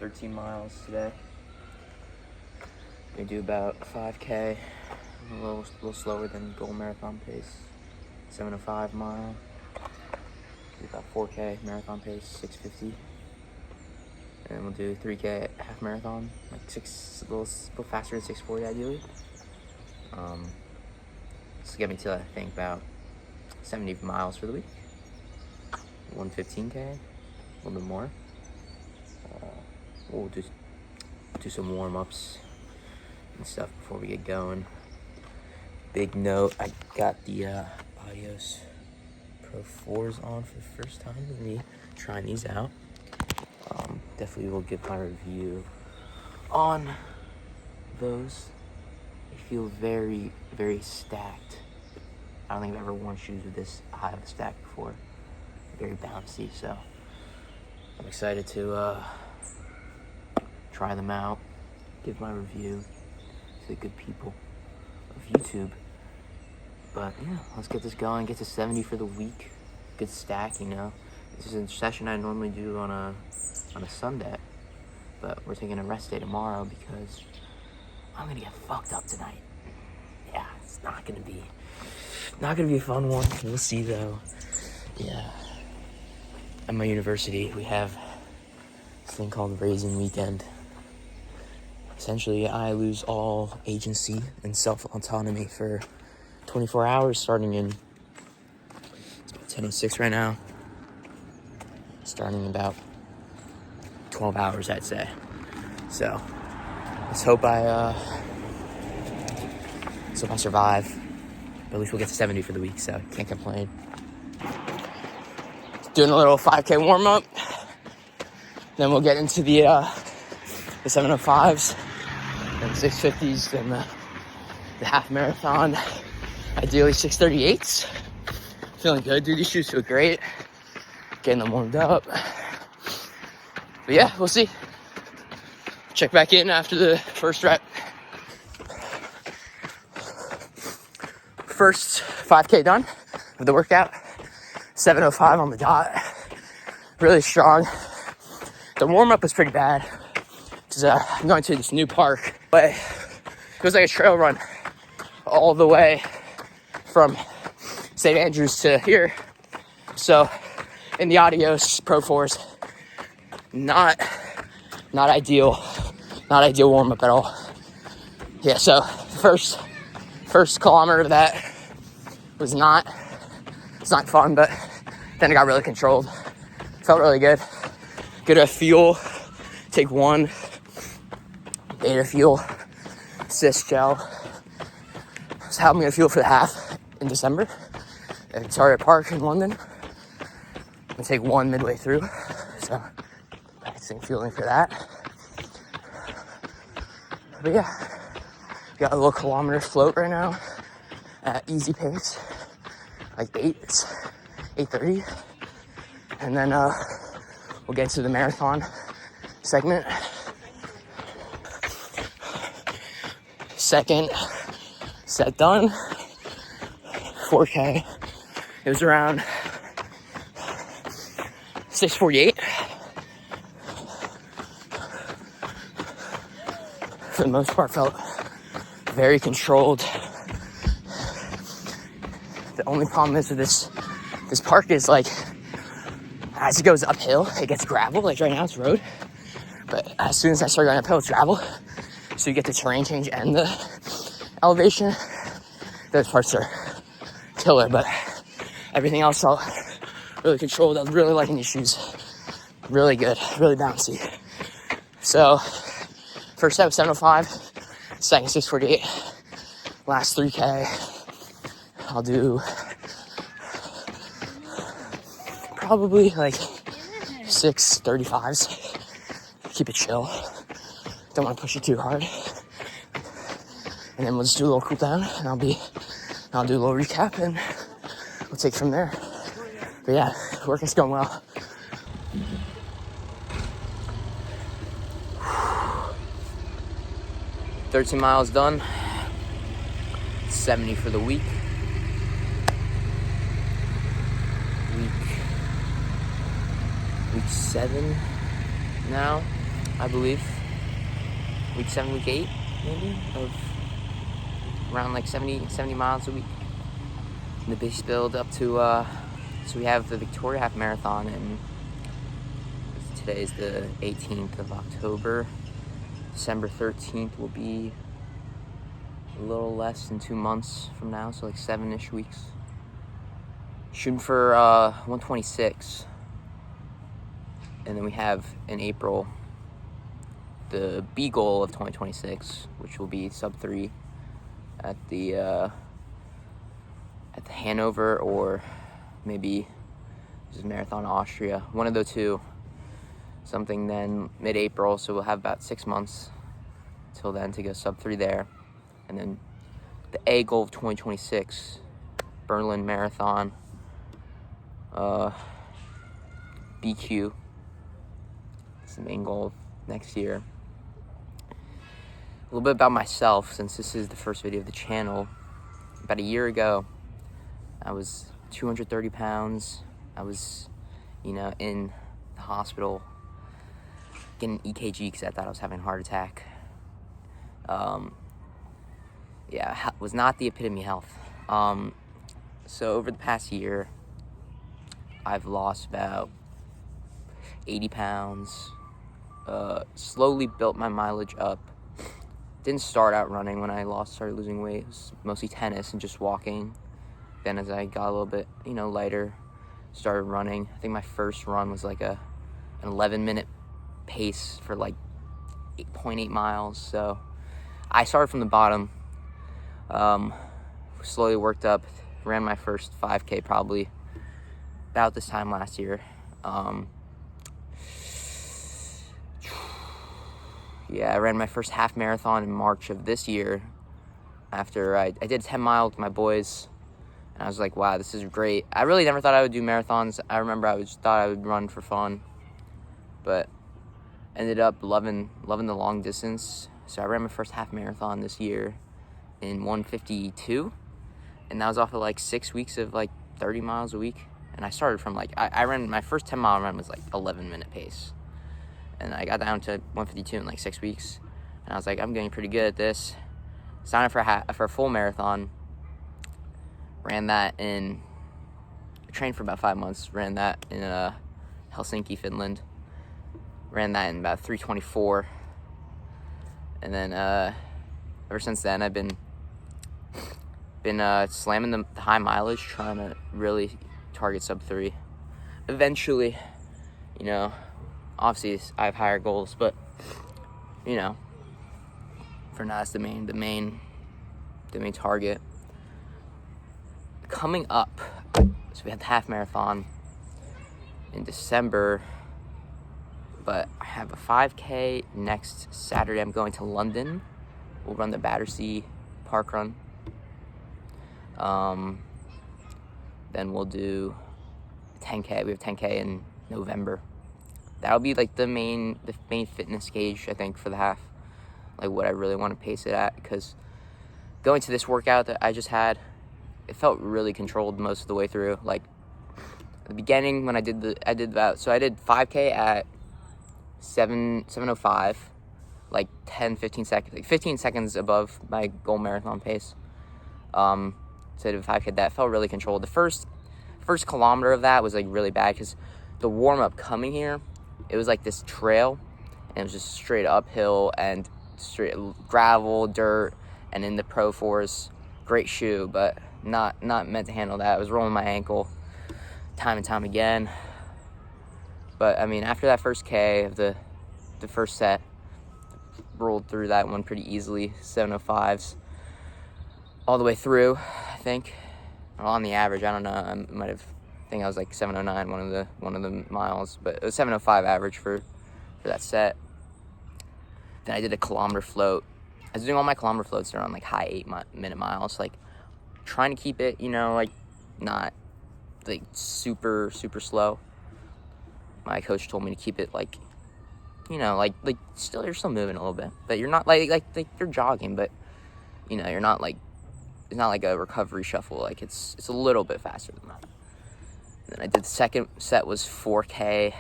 13 miles today. We do about 5K, a little slower than goal marathon pace. 7:05 mile. Do about 4K marathon pace, 6:50. And we'll do 3K half marathon, like a little faster than 6:40 ideally. This will get me to, I think, about 70 miles for the week. 115K, a little bit more. We'll just do some warm-ups and stuff before we get going. Big note, I got the Adios Pro 4s on for the first time with me, trying these out. Definitely will give my review on those. They feel very, very stacked. I don't think I've ever worn shoes with this high of a stack before. Very bouncy, so I'm excited to try them out, give my review to the good people of YouTube. But yeah, let's get this going, get to 70 for the week. Good stack, you know. This is a session I normally do on a Sunday, but we're taking a rest day tomorrow because I'm gonna get fucked up tonight. Yeah, it's not gonna be a fun one. We'll see though. Yeah. At my university, we have this thing called Raisin Weekend. Essentially, I lose all agency and self-autonomy for 24 hours starting in, it's about 10:06 right now. Starting in about 12 hours, I'd say. So, let's hope I survive. But at least we'll get to 70 for the week, so can't complain. Doing a little 5K warm-up. Then we'll get into the 7:05s, then 6:50s, then the half marathon. Ideally 6:38s. Feeling good, dude. These shoes feel great. Getting them warmed up. But yeah, we'll see. Check back in after the first rep. First 5K done of the workout. 7:05 on the dot. Really strong. The warm-up was pretty bad. I'm going to this new park, but it was like a trail run all the way from St. Andrews to here. So in the Adios Pro 4s, not ideal warm-up at all. Yeah, so first kilometer of that was not fun, but then it got really controlled. Felt really good. Good at fuel. Take one Beta Fuel Cyst Gel. It's how I'm gonna fuel for the half in December at Victoria Park in London. I'm gonna take one midway through, so practicing fueling for that. But yeah, got a little kilometer float right now at easy pace, like 8:30, and then we'll get to the marathon segment. Second set done. 4K. It was around 6:48. For the most part, felt very controlled. The only problem is with this park is, like, as it goes uphill, it gets gravel. Like right now, it's road. But as soon as I start going uphill, it's gravel. So you get the terrain change and the elevation. Those parts are killer, but everything else felt really controlled. I was really liking these shoes. Really good, really bouncy. So, first set was 7:05, second 6:48. Last 3K, I'll do probably like 6:35s. Keep it chill. Don't want to push it too hard. And then we'll just do a little cool down, and I'll do a little recap, and we'll take from there. But yeah, working's going well. $13 miles done. 70 for the week. Week 7 now. I believe. Week 7, week 8, maybe, of around like 70 miles a week. And the base build up to, so we have the Victoria Half Marathon, and today's the 18th of October. December 13th will be a little less than 2 months from now, so like 7-ish weeks. Shooting for 126. And then we have in April the B goal of 2026, which will be sub 3 at the Hanover, or maybe just Marathon Austria, one of the two. Something then mid-April, so we'll have about 6 months till then to go sub 3 there. And then the A goal of 2026, Berlin Marathon, BQ. It's the main goal of next year. A little bit about myself, since this is the first video of the channel. About a year ago, I was 230 pounds. I was, in the hospital getting EKG because I thought I was having a heart attack. Was not the epitome of health. So over the past year, I've lost about 80 pounds, slowly built my mileage up. Didn't start out running when I started losing weight. It was mostly tennis and just walking. Then as I got a little bit, lighter, started running. I think my first run was like an 11-minute pace for like 8.8 miles. So I started from the bottom, slowly worked up, ran my first 5K probably about this time last year. I ran my first half marathon in March of this year after I did 10 miles with my boys. And I was like, wow, this is great. I really never thought I would do marathons. I remember I thought I would run for fun, but ended up loving the long distance. So I ran my first half marathon this year in 1:52, and that was off of like 6 weeks of like 30 miles a week. And I started from I ran my first 10-mile run was like 11-minute pace, and I got down to 1:52 in like 6 weeks. And I was like, I'm getting pretty good at this. Signed up for a full marathon. Ran that trained for about 5 months. Ran that in Helsinki, Finland. Ran that in about 3:24. And then ever since then, I've been slamming the high mileage, trying to really target sub 3. Eventually, obviously I have higher goals, but for now it's the main target. Coming up, so we had the half marathon in December, but I have a 5K next Saturday. I'm going to London. We'll run the Battersea Park Run. Then we'll do 10K. We have 10K in November. That'll be like the main fitness gauge, I think, for the half. Like what I really want to pace it at, because going to this workout that I just had, it felt really controlled most of the way through. Like at the beginning when I did 5K at 7:05, like 15 seconds, like 15 seconds above my goal marathon pace. So I did 5K. That felt really controlled. The first kilometer of that was like really bad, because the warm up coming here, it was like this trail, and it was just straight uphill and straight gravel, dirt, and in the Pro 4s, great shoe, but not meant to handle that. I was rolling my ankle time and time again. But I mean, after that first K of the first set, rolled through that one pretty easily, 7:05s all the way through, I think. Well, on the average, I don't know. I think I was like 7:09 one of the miles, but it was 7:05 average for that set. Then I did a kilometer float. I was doing all my kilometer floats around like high 8-minute miles, like trying to keep it, like not like super slow. My coach told me to keep it like, like still, you're still moving a little bit, but you're not like you're jogging, but you're not like, it's not like a recovery shuffle. Like it's a little bit faster than that. Then I did the second set was 4K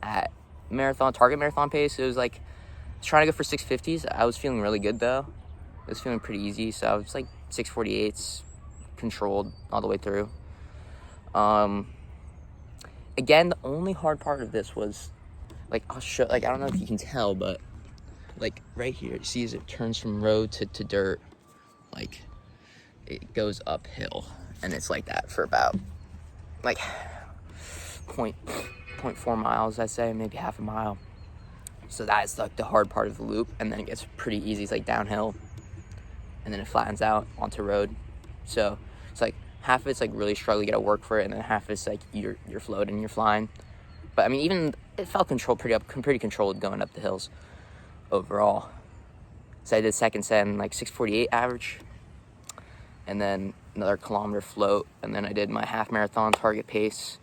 at target marathon pace. It was like, I was trying to go for 650s. I was feeling really good though. It was feeling pretty easy. So I was like 648s, controlled all the way through. Again, the only hard part of this was, like, I'll show, like, I don't know if you can tell, but like right here, you see as it turns from road to dirt, like it goes uphill, and it's like that for about like 0.4 miles, I'd say, maybe half a mile. So that's like the hard part of the loop, and then it gets pretty easy. It's like downhill, and then it flattens out onto road. So it's like half of it's like really struggling, you gotta work for it, and then half of it's like you're floating, you're flying. But I mean, even it felt pretty controlled going up the hills overall. So I did second set in like 6:48 average, and then another kilometer float, and then I did my half marathon target pace,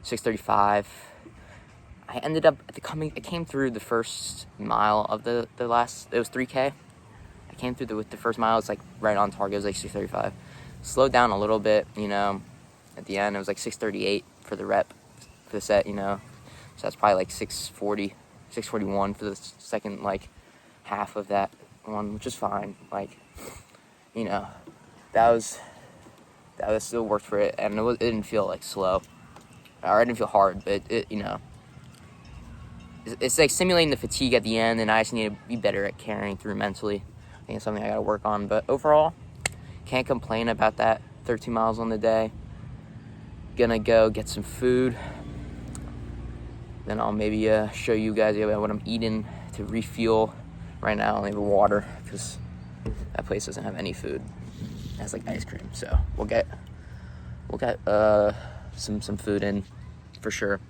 6:35. I ended up I came through the first mile of the last, it was 3K. I came through with the first mile, it's like right on target, it was like 6:35. Slowed down a little bit, you know, at the end it was like 6:38 for the rep, for the set, you know. So that's probably like 6:40, 6:41 for the second like half of that one, which is fine. Like, you know, that still worked for it, and it didn't feel like slow, or it didn't feel hard, but it you know, it's like simulating the fatigue at the end, and I just need to be better at carrying through mentally. I think it's something I gotta work on, but overall, can't complain about that 13 miles on the day. Gonna go get some food, then I'll maybe show you guys what I'm eating to refuel. Right now I only have water because that place doesn't have any food. It has like ice cream, so we'll get some food in for sure.